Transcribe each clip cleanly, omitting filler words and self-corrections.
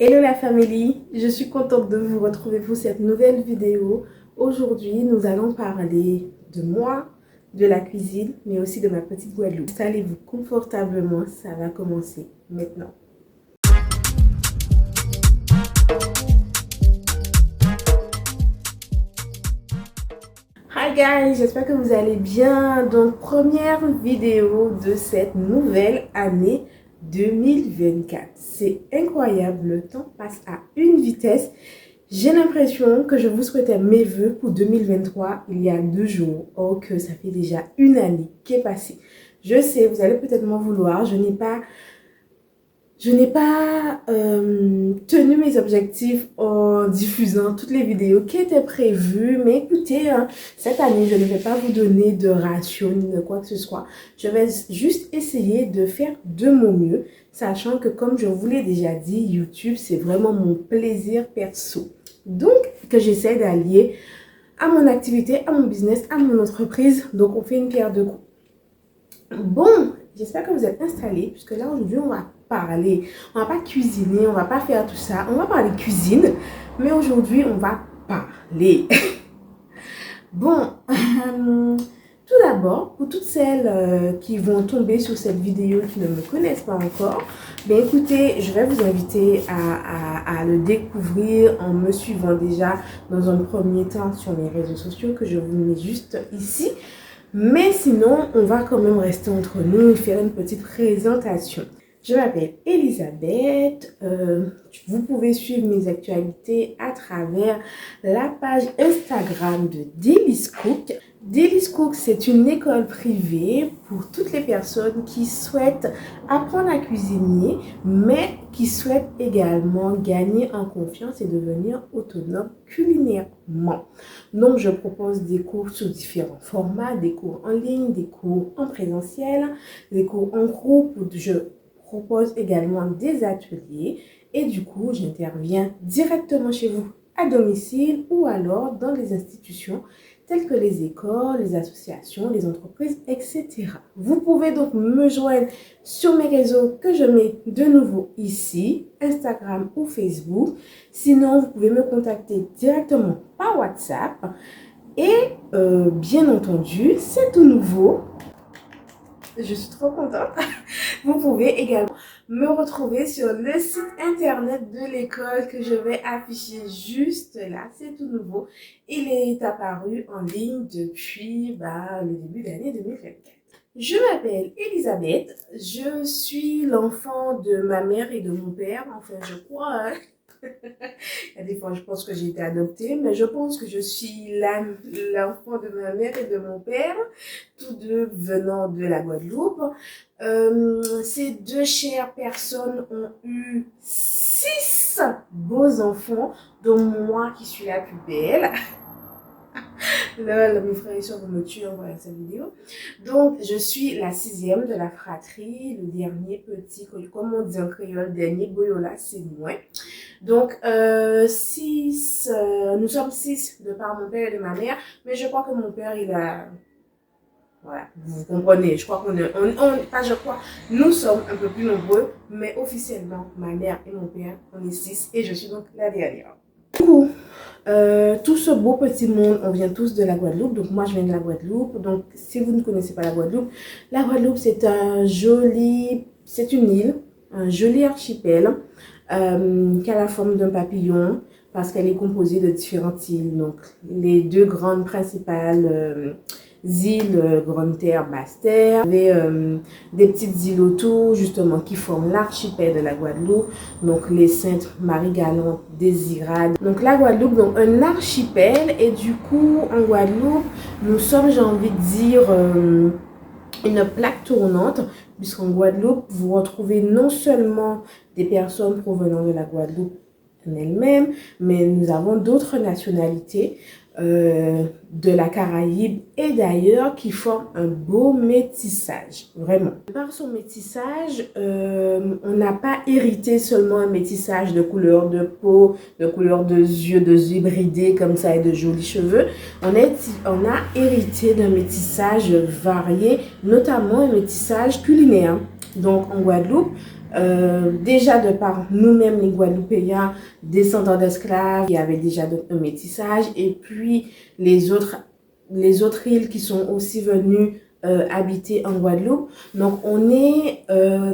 Hello la famille, je suis contente de vous retrouver pour cette nouvelle vidéo. Aujourd'hui, nous allons parler de moi, de la cuisine, mais aussi de ma petite Guadeloupe. Installez-vous confortablement, ça va commencer maintenant. Hi guys, j'espère que vous allez bien. Donc, première vidéo de cette nouvelle année 2024. C'est incroyable, le temps passe à une vitesse. J'ai l'impression que je vous souhaitais mes vœux pour 2023 il y a 2 jours. Oh, que ça fait déjà une année qui est passée. Je sais, vous allez peut-être m'en vouloir. Je n'ai pas tenu mes objectifs en diffusant toutes les vidéos qui étaient prévues. Mais écoutez, cette année, je ne vais pas vous donner de ratio ni de quoi que ce soit. Je vais juste essayer de faire de mon mieux, sachant que comme je vous l'ai déjà dit, YouTube, c'est vraiment mon plaisir perso. Donc, que j'essaie d'allier à mon activité, à mon business, à mon entreprise. Donc, on fait une pierre deux coups. Bon, j'espère que vous êtes installés, puisque là, aujourd'hui, on va parler. On va pas cuisiner, on va pas faire tout ça. On va parler cuisine, mais aujourd'hui, on va parler. Bon, tout d'abord, pour toutes celles qui vont tomber sur cette vidéo qui ne me connaissent pas encore, bien écoutez, je vais vous inviter à le découvrir en me suivant déjà dans un premier temps sur mes réseaux sociaux que je vous mets juste ici. Mais sinon, on va quand même rester entre nous et faire une petite présentation. Je m'appelle Elisabeth. Vous pouvez suivre mes actualités à travers la page Instagram de Delis Cook. Delis Cook, c'est une école privée pour toutes les personnes qui souhaitent apprendre à cuisiner, mais qui souhaitent également gagner en confiance et devenir autonome culinairement. Donc, je propose des cours sous différents formats, des cours en ligne, des cours en présentiel, des cours en groupe. Je propose également des ateliers et du coup, j'interviens directement chez vous à domicile ou alors dans les institutions telles que les écoles, les associations, les entreprises, etc. Vous pouvez donc me joindre sur mes réseaux que je mets de nouveau ici, Instagram ou Facebook. Sinon, vous pouvez me contacter directement par WhatsApp. Et bien entendu, c'est tout nouveau. Je suis trop contente. Vous pouvez également me retrouver sur le site internet de l'école que je vais afficher juste là. C'est tout nouveau. Il est apparu en ligne depuis le début de l'année 2024. Je m'appelle Elisabeth. Je suis l'enfant de ma mère et de mon père. Enfin, je crois. Il y a des fois, je pense que j'ai été adoptée, mais je pense que je suis l'enfant de ma mère et de mon père, tous deux venant de la Guadeloupe. Ces deux chères personnes ont eu 6 beaux enfants, dont moi qui suis la plus belle. Là, mes frères et soeurs vont me tuer en voyant cette vidéo. Donc, je suis la 6e de la fratrie, le dernier petit, comme on dit en créole, dernier boyola, c'est moi. Donc, nous sommes 6 de par mon père et de ma mère, mais je crois que mon père, il a... Voilà, vous comprenez, je crois nous sommes un peu plus nombreux, mais officiellement, ma mère et mon père, on est 6 et je suis donc la dernière. Du coup, tout ce beau petit monde, on vient tous de la Guadeloupe. Donc moi je viens de la Guadeloupe. Donc si vous ne connaissez pas la Guadeloupe c'est c'est une île, un joli archipel qui a la forme d'un papillon parce qu'elle est composée de différentes îles. Donc les deux grandes principales îles, Grande Terre, Basse Terre. Il y avait des petites îles autour justement qui forment l'archipel de la Guadeloupe. Donc les Saintes, Marie-Galante, Désirade. Donc la Guadeloupe, donc un archipel. Et du coup en Guadeloupe, nous sommes, j'ai envie de dire, une plaque tournante. Puisqu'en Guadeloupe, vous retrouvez non seulement des personnes provenant de la Guadeloupe en elle-même, mais nous avons d'autres nationalités de la Caraïbe et d'ailleurs qui forment un beau métissage, vraiment. Par son métissage, on n'a pas hérité seulement un métissage de couleur de peau, de couleur de yeux bridés comme ça et de jolis cheveux. On a hérité d'un métissage varié, notamment un métissage culinaire. Donc en Guadeloupe, déjà de par nous-mêmes les Guadeloupéens, descendants d'esclaves, il y avait déjà un métissage, et puis les autres îles qui sont aussi venues habiter en Guadeloupe. Donc on est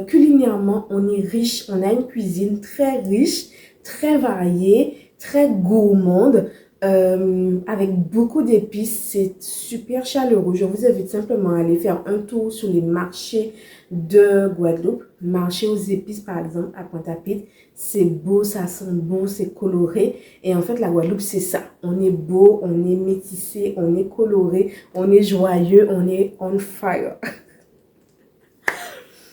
culinairement, on est riche, on a une cuisine très riche, très variée, très gourmande. Avec beaucoup d'épices, c'est super chaleureux. Je vous invite simplement à aller faire un tour sur les marchés de Guadeloupe, marché aux épices par exemple à Pointe-à-Pitre. C'est beau, ça sent bon, c'est coloré. Et en fait, la Guadeloupe, c'est ça. On est beau, on est métissé, on est coloré, on est joyeux, on est on fire.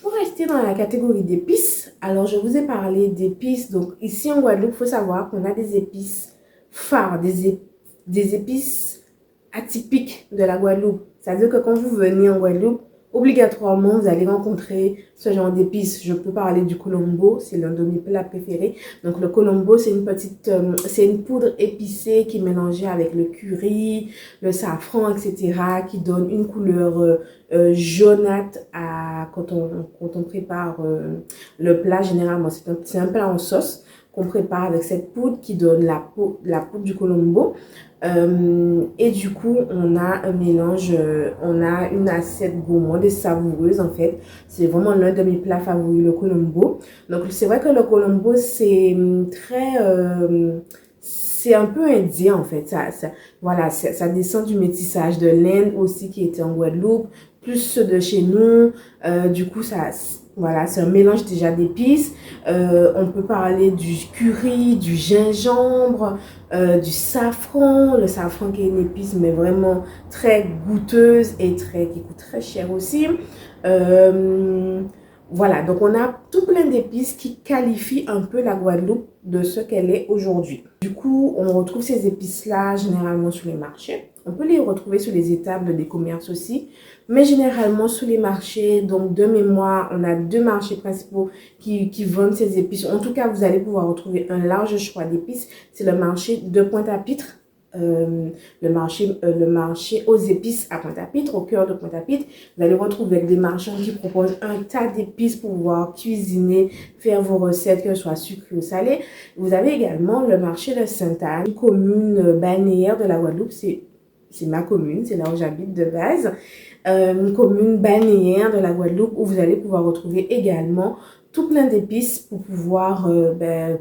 Pour rester dans la catégorie d'épices, alors je vous ai parlé d'épices. Donc ici en Guadeloupe, il faut savoir qu'on a des épices phares, des épices atypiques de la Guadeloupe. C'est-à-dire que quand vous venez en Guadeloupe, obligatoirement, vous allez rencontrer ce genre d'épices. Je peux parler du colombo, c'est l'un de mes plats préférés. Donc le colombo, c'est c'est une poudre épicée qui est mélangée avec le curry, le safran, etc., qui donne une couleur jaunâtre quand on prépare le plat. Généralement, c'est un plat en sauce qu'on prépare avec cette poudre qui donne la poudre du colombo. Et du coup, on a un mélange, on a une assiette gourmande et savoureuse en fait. C'est vraiment l'un de mes plats favoris, le colombo. Donc c'est vrai que le colombo, c'est c'est un peu indien en fait. Voilà, ça descend du métissage de l'Inde aussi qui était en Guadeloupe, plus ceux de chez nous. Du coup, voilà, c'est un mélange déjà d'épices. On peut parler du curry, du gingembre, du safran. Le safran qui est une épice mais vraiment très goûteuse et qui coûte très cher aussi. Voilà, donc on a tout plein d'épices qui qualifient un peu la Guadeloupe de ce qu'elle est aujourd'hui. Du coup, on retrouve ces épices-là généralement sur les marchés. On peut les retrouver sur les étables des commerces aussi, mais généralement sur les marchés. Donc de mémoire, on a 2 marchés principaux qui vendent ces épices. En tout cas, vous allez pouvoir retrouver un large choix d'épices. C'est le marché de Pointe-à-Pitre. Le marché aux épices à Pointe-à-Pitre, au cœur de Pointe-à-Pitre. Vous allez retrouver des marchands qui proposent un tas d'épices pour pouvoir cuisiner, faire vos recettes, que ce soit sucrées ou salées. Vous avez également le marché de Sainte-Anne, une commune balnéaire de la Guadeloupe. C'est ma commune, c'est là où j'habite de base. Une commune balnéaire de la Guadeloupe où vous allez pouvoir retrouver également tout plein d'épices pour pouvoir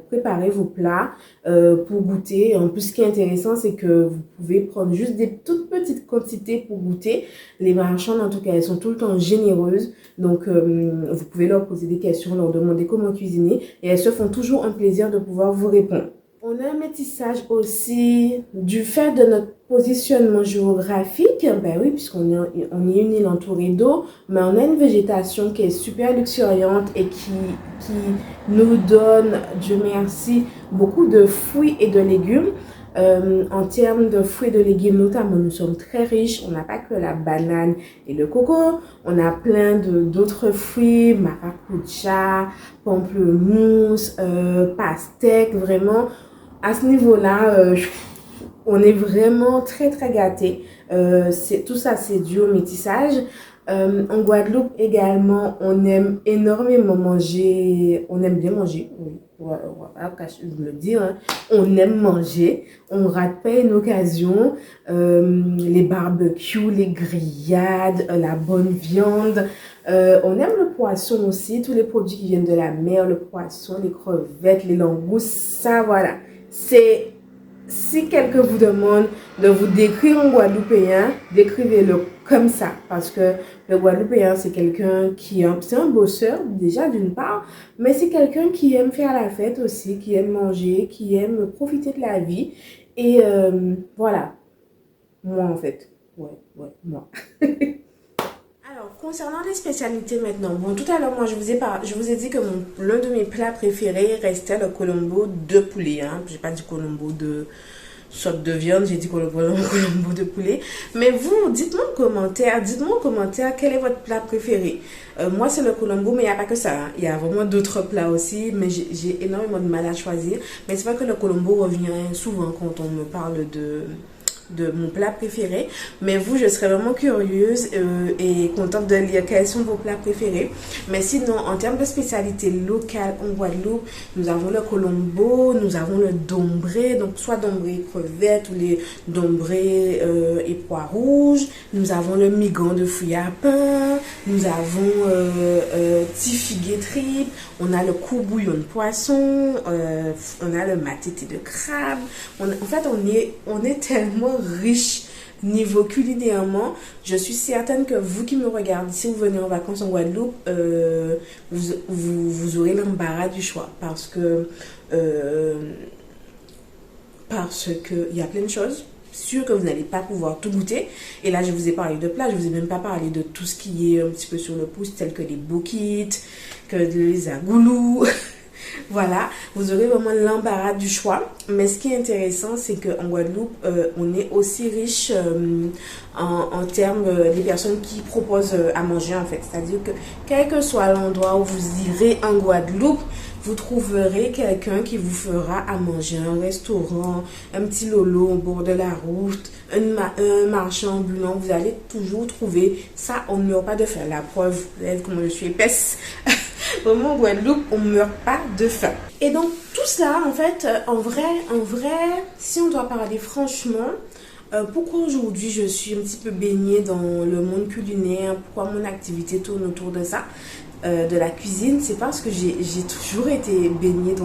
préparer vos plats, pour goûter. En plus, ce qui est intéressant, c'est que vous pouvez prendre juste des toutes petites quantités pour goûter. Les marchandes, en tout cas, elles sont tout le temps généreuses. Donc, vous pouvez leur poser des questions, leur demander comment cuisiner. Et elles se font toujours un plaisir de pouvoir vous répondre. On a un métissage aussi du fait de notre positionnement géographique. Ben oui, puisqu'on est une île entourée d'eau, mais on a une végétation qui est super luxuriante et qui nous donne, Dieu merci, beaucoup de fruits et de légumes. En termes de fruits et de légumes, notamment, nous sommes très riches. On n'a pas que la banane et le coco. On a plein d'autres fruits, maracuja, pamplemousse, pastèque, vraiment. À ce niveau-là, on est vraiment très très gâtés. Tout ça, c'est dû au métissage. En Guadeloupe également, on aime énormément manger. On aime bien manger, oui. On va pas le dire. Hein. On aime manger. On rate pas une occasion. Les barbecues, les grillades, la bonne viande. On aime le poisson aussi. Tous les produits qui viennent de la mer, le poisson, les crevettes, les langoustes. Ça, voilà. Si quelqu'un vous demande de vous décrire un Guadeloupéen, décrivez-le comme ça. Parce que le Guadeloupéen, c'est quelqu'un c'est un bosseur, déjà d'une part, mais c'est quelqu'un qui aime faire la fête aussi, qui aime manger, qui aime profiter de la vie. Et voilà. Moi, en fait. Ouais, moi. Alors, concernant les spécialités maintenant, bon, tout à l'heure, moi, je vous ai dit que l'un de mes plats préférés restait le colombo de poulet. Hein. J'ai pas dit colombo de sorte de viande, j'ai dit colombo de poulet. Mais vous, dites-moi en commentaire quel est votre plat préféré. Moi, c'est le colombo, mais il n'y a pas que ça. Hein. Il y a vraiment d'autres plats aussi, mais j'ai énormément de mal à choisir. Mais c'est vrai que le colombo revient souvent quand on me parle de mon plat préféré. Mais vous, je serais vraiment curieuse et contente de lire quels sont vos plats préférés. Mais sinon, en termes de spécialité locale en Guadeloupe, nous avons le colombo, nous avons le dombré, donc soit dombré crevettes ou les dombrés et pois rouges. Nous avons le migan de fouille à pain, nous avons tifigué tripes, on a le courbouillon de poisson, on a le matité de crabe. En fait, on est tellement riche niveau culinairement. Je suis certaine que vous qui me regardez, si vous venez en vacances en Guadeloupe, vous aurez l'embarras du choix parce que il y a plein de choses. Sûr que vous n'allez pas pouvoir tout goûter. Et là, je vous ai parlé de plats, je vous ai même pas parlé de tout ce qui est un petit peu sur le pouce, tel que les bouquites, que les agoulous. Voilà, vous aurez vraiment l'embarras du choix. Mais ce qui est intéressant, c'est qu'en Guadeloupe, on est aussi riche en termes des personnes qui proposent à manger en fait. C'est-à-dire que quel que soit l'endroit où vous irez en Guadeloupe, vous trouverez quelqu'un qui vous fera à manger, un restaurant, un petit lolo au bord de la route, un marchand ambulant. Vous allez toujours trouver ça, on ne meurt pas de faim. La preuve, vous savez comment je suis épaisse. Vraiment, en Guadeloupe, on ne meurt pas de faim. Et donc, tout cela, en fait, en vrai, si on doit parler franchement, pourquoi aujourd'hui je suis un petit peu baignée dans le monde culinaire, pourquoi mon activité tourne autour de ça, de la cuisine, c'est parce que j'ai toujours été baignée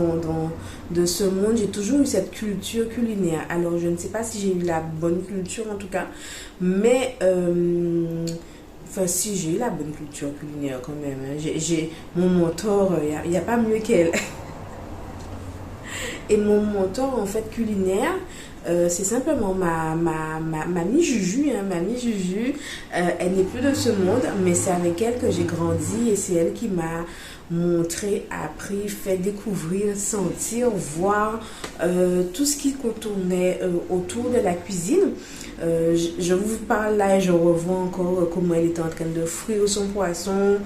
de ce monde, j'ai toujours eu cette culture culinaire. Alors, je ne sais pas si j'ai eu la bonne culture en tout cas, mais... Enfin, si, j'ai eu la bonne culture culinaire quand même. J'ai mon mentor, il n'y a pas mieux qu'elle. Et mon mentor, en fait, culinaire, c'est simplement ma mamie Juju. Hein, mamie Juju, elle n'est plus de ce monde, mais c'est avec elle que j'ai grandi et c'est elle qui m'a montré, appris, fait découvrir, sentir, voir tout ce qui contournait autour de la cuisine. Je vous parle là et je revois encore comment elle était en train de frire son poisson,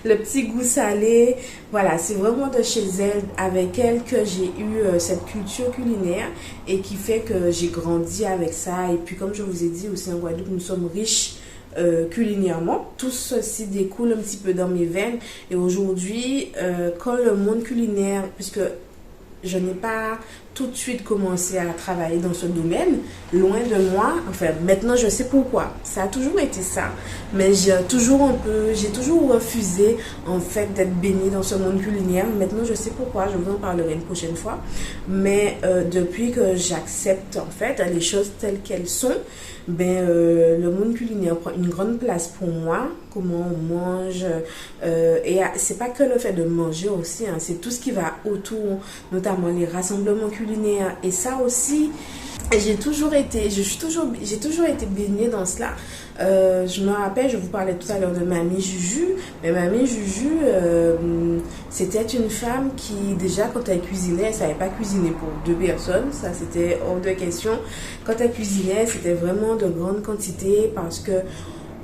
le petit goût salé. Voilà, c'est vraiment de chez elle, avec elle, que j'ai eu cette culture culinaire et qui fait que j'ai grandi avec ça. Et puis comme je vous ai dit aussi en Guadeloupe, nous sommes riches culinairement. Tout ceci découle un petit peu dans mes veines. Et aujourd'hui, quand le monde culinaire, puisque je n'ai pas tout de suite commencé à travailler dans ce domaine, loin de moi. Enfin, maintenant je sais pourquoi. Ça a toujours été ça, mais j'ai toujours refusé en fait d'être baignée dans ce monde culinaire. Maintenant je sais pourquoi. Je vous en parlerai une prochaine fois. Mais depuis que j'accepte en fait les choses telles qu'elles sont, le monde culinaire prend une grande place pour moi. Comment on mange, et c'est pas que le fait de manger aussi, hein, c'est tout ce qui va autour, notamment les rassemblements culinaires. Et ça aussi, j'ai toujours été baignée dans cela. Je me rappelle, je vous parlais tout à l'heure de mamie Juju, mais mamie Juju, c'était une femme qui, déjà, quand elle cuisinait, elle savait pas cuisiner pour 2 personnes, ça c'était hors de question. Quand elle cuisinait, c'était vraiment de grandes quantités parce que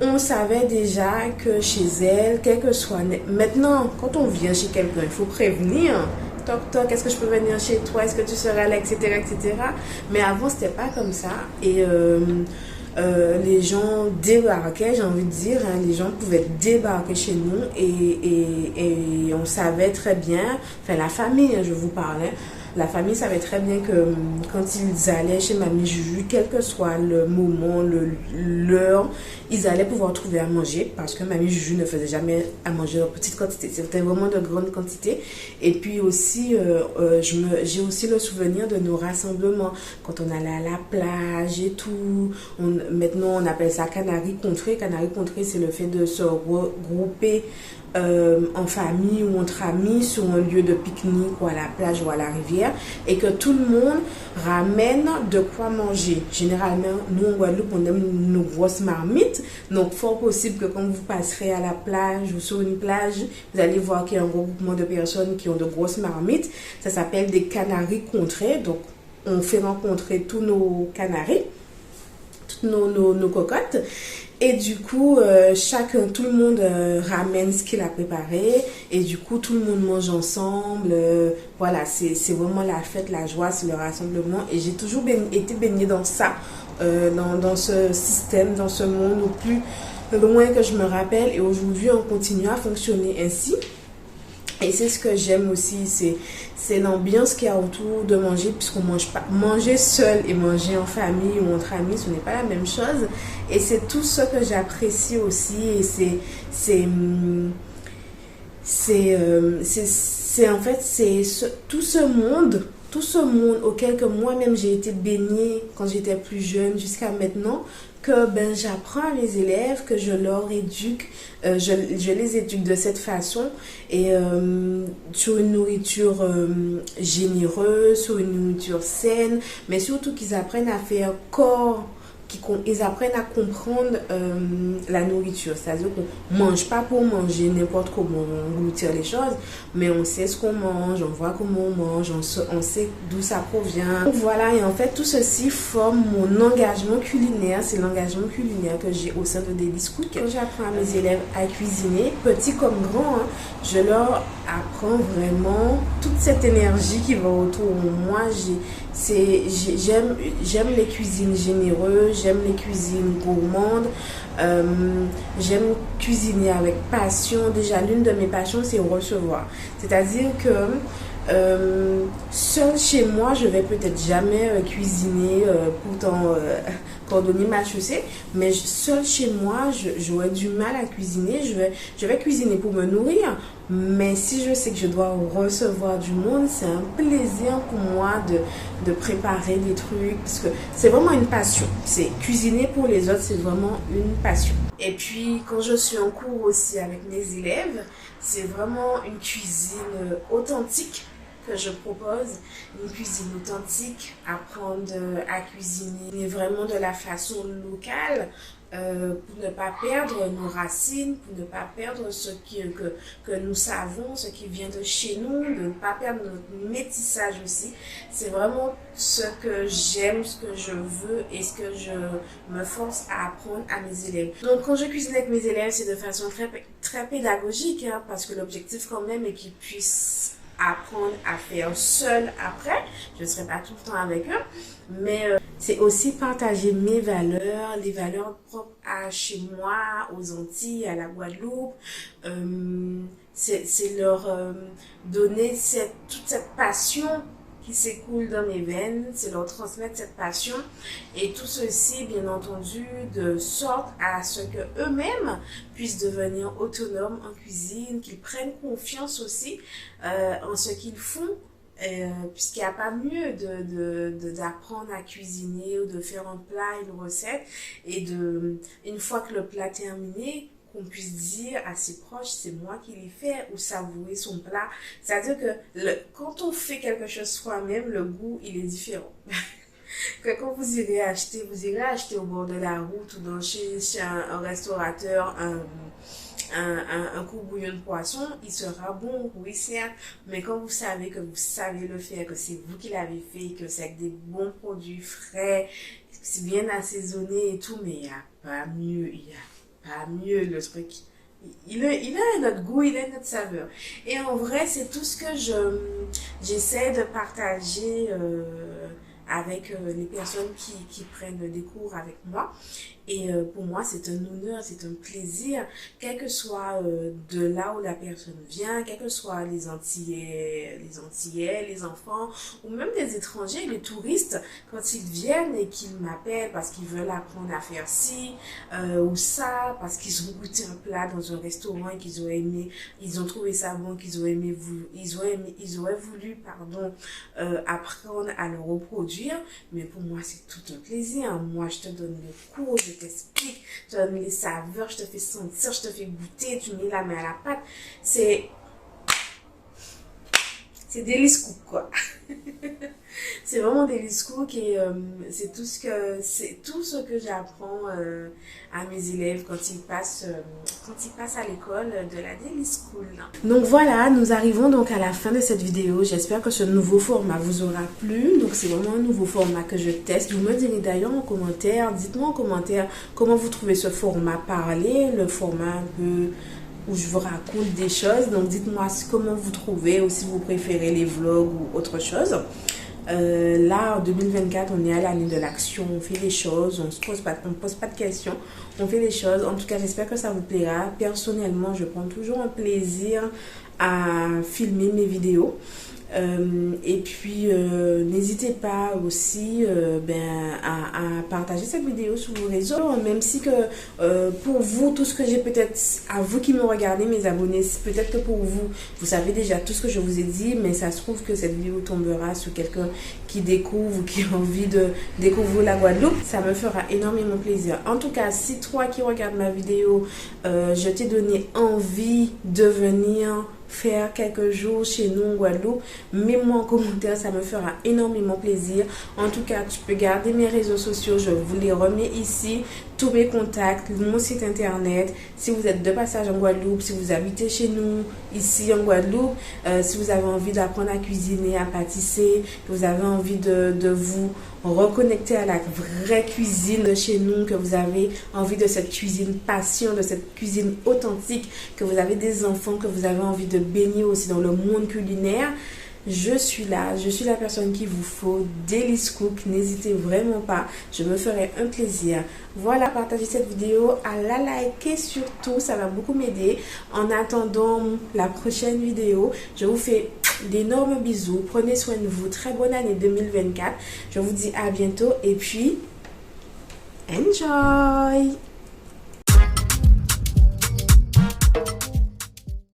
on savait déjà que chez elle, quel que soit... Maintenant, quand on vient chez quelqu'un, il faut prévenir. Toc, toc, est-ce que je peux venir chez toi? Est-ce que tu seras là, etc., etc. Mais avant, c'était pas comme ça. Et les gens débarquaient, j'ai envie de dire. Hein, les gens pouvaient débarquer chez nous et on savait très bien... Enfin, la famille, hein, je vous parlais. La famille savait très bien que quand ils allaient chez mamie Juju, quel que soit le moment, l'heure, ils allaient pouvoir trouver à manger parce que mamie Juju ne faisait jamais à manger en petite quantité. C'était vraiment de grandes quantités. Et puis aussi, j'ai aussi le souvenir de nos rassemblements quand on allait à la plage et tout. Maintenant, on appelle ça Canaries Contrées. Canaries Contrées, c'est le fait de se regrouper en famille ou entre amis sur un lieu de pique-nique ou à la plage ou à la rivière et que tout le monde ramène de quoi manger. Généralement, nous en Guadeloupe, on aime nos grosses marmites, donc fort possible que quand vous passerez à la plage ou sur une plage, vous allez voir qu'il y a un gros groupement de personnes qui ont de grosses marmites. Ça s'appelle des Canaries Contrées, donc on fait rencontrer tous nos canaris, toutes nos cocottes. Et du coup, tout le monde ramène ce qu'il a préparé. Et du coup, tout le monde mange ensemble. Voilà, c'est vraiment la fête, la joie, c'est le rassemblement. Et j'ai toujours été baignée dans ça, dans ce système, dans ce monde au plus loin que je me rappelle. Et aujourd'hui, on continue à fonctionner ainsi. Et c'est ce que j'aime aussi, c'est l'ambiance qu'il y a autour de manger, puisqu'on mange pas. Manger seul et manger en famille ou entre amis, ce n'est pas la même chose. Et c'est tout ce que j'apprécie aussi. Et c'est en fait, tout ce monde auquel que moi-même j'ai été baignée quand j'étais plus jeune jusqu'à maintenant, que ben j'apprends à mes élèves, que je leur éduque, je les éduque de cette façon et sur une nourriture généreuse, sur une nourriture saine, mais surtout qu'ils apprennent à faire corps, ils apprennent à comprendre la nourriture. C'est-à-dire qu'on ne mange pas pour manger n'importe comment, on goûter les choses, mais on sait ce qu'on mange, on voit comment on mange, on sait d'où ça provient. Donc voilà, et en fait, tout ceci forme mon engagement culinaire. C'est l'engagement culinaire que j'ai au sein de Delice Cook. Quand j'apprends à mes élèves à cuisiner, petits comme grands, hein, je leur apprends vraiment toute cette énergie qui va autour de moi. J'aime les cuisines généreuses, j'aime les cuisines gourmandes, j'aime cuisiner avec passion. Déjà, l'une de mes passions, c'est recevoir. C'est-à-dire que seule chez moi, je vais peut-être jamais cuisiner, pourtant cordonnier mal chaussé, mais seule chez moi, j'aurais du mal à cuisiner. Je vais cuisiner pour me nourrir, mais si je sais que je dois recevoir du monde, c'est un plaisir pour moi de préparer des trucs, parce que c'est vraiment une passion. C'est cuisiner pour les autres, c'est vraiment une passion. Et puis, quand je suis en cours aussi avec mes élèves, c'est vraiment une cuisine authentique que je propose, une cuisine authentique, apprendre à cuisiner vraiment de la façon locale, pour ne pas perdre nos racines, pour ne pas perdre que nous savons, ce qui vient de chez nous, de ne pas perdre notre métissage aussi. C'est vraiment ce que j'aime, ce que je veux et ce que je me force à apprendre à mes élèves. Donc quand je cuisine avec mes élèves, c'est de façon très pédagogique, hein, parce que l'objectif quand même est qu'ils puissent apprendre à faire seul après. Je ne serai pas tout le temps avec eux, mais c'est aussi partager mes valeurs, les valeurs propres à chez moi, aux Antilles, à la Guadeloupe. C'est leur donner toute cette passion qui s'écoule dans mes veines, c'est leur transmettre cette passion et tout ceci bien entendu de sorte à ce que eux-mêmes puissent devenir autonomes en cuisine, qu'ils prennent confiance aussi en ce qu'ils font. Puisqu'il n'y a pas mieux d'apprendre à cuisiner ou de faire un plat, une recette et une fois que le plat est terminé, qu'on puisse dire à ses proches, c'est moi qui l'ai fait, ou savourer son plat. C'est-à-dire que quand on fait quelque chose soi-même, le goût, il est différent. Que quand vous irez acheter au bord de la route ou chez un restaurateur un coup bouillon de poisson, il sera bon, oui certes, mais quand vous savez que vous savez le faire, que c'est vous qui l'avez fait, que c'est avec des bons produits frais, c'est bien assaisonné et tout, mais il n'y a pas mieux, le truc. Il a notre goût, il a notre saveur. Et en vrai, c'est tout ce que j'essaie de partager avec les personnes qui prennent des cours avec moi. Et pour moi, c'est un honneur, c'est un plaisir, quel que soit de là où la personne vient, quel que soit les Antillais, les enfants, ou même des étrangers, les touristes, quand ils viennent et qu'ils m'appellent parce qu'ils veulent apprendre à faire ci ou ça, parce qu'ils ont goûté un plat dans un restaurant et qu'ils ont aimé, ils ont trouvé ça bon, qu'ils ont aimé, ils auraient voulu, apprendre à le reproduire. Mais pour moi, c'est tout un plaisir. Moi, je te donne le cours, je t'explique, je te donne les saveurs, je te fais sentir, je te fais goûter, tu mets la main à la pâte. C'est Delice Cook, quoi. C'est vraiment Daily Cook et c'est tout ce que j'apprends à mes élèves quand ils passent à l'école de la Daily School. Donc voilà, nous arrivons donc à la fin de cette vidéo. J'espère que ce nouveau format vous aura plu. Donc c'est vraiment un nouveau format que je teste. Vous me direz d'ailleurs en commentaire, dites-moi en commentaire comment vous trouvez ce format parlé, le format un peu où je vous raconte des choses. Donc dites-moi comment vous trouvez ou si vous préférez les vlogs ou autre chose. Là, en 2024, on est à l'année de l'action, on fait les choses, on pose pas de questions, on fait les choses. En tout cas, j'espère que ça vous plaira. Personnellement, je prends toujours un plaisir à filmer mes vidéos. Et puis, n'hésitez pas aussi à partager cette vidéo sur vos réseaux, même si que pour vous, tout ce que j'ai peut-être, à vous qui me regardez, mes abonnés, peut-être que pour vous, vous savez déjà tout ce que je vous ai dit, mais ça se trouve que cette vidéo tombera sur quelqu'un qui découvre ou qui a envie de découvrir la Guadeloupe. Ça me fera énormément plaisir. En tout cas, si toi qui regardes ma vidéo, je t'ai donné envie de venir faire quelques jours chez nous en Guadeloupe, mets-moi en commentaire, ça me fera énormément plaisir. En tout cas, tu peux garder mes réseaux sociaux, je vous les remets ici, tous mes contacts, mon site internet. Si vous êtes de passage en Guadeloupe, si vous habitez chez nous ici en Guadeloupe, si vous avez envie d'apprendre à cuisiner, à pâtisser, que vous avez envie de vous reconnecter à la vraie cuisine de chez nous, que vous avez envie de cette cuisine passion, de cette cuisine authentique, que vous avez des enfants, que vous avez envie de baigner aussi dans le monde culinaire, je suis là, je suis la personne qu'il vous faut. Daily Cook, n'hésitez vraiment pas, je me ferai un plaisir. Voilà, partagez cette vidéo, à la liker surtout, ça va beaucoup m'aider. En attendant la prochaine vidéo, je vous fais d'énormes bisous, prenez soin de vous, très bonne année 2024. Je vous dis à bientôt et puis enjoy!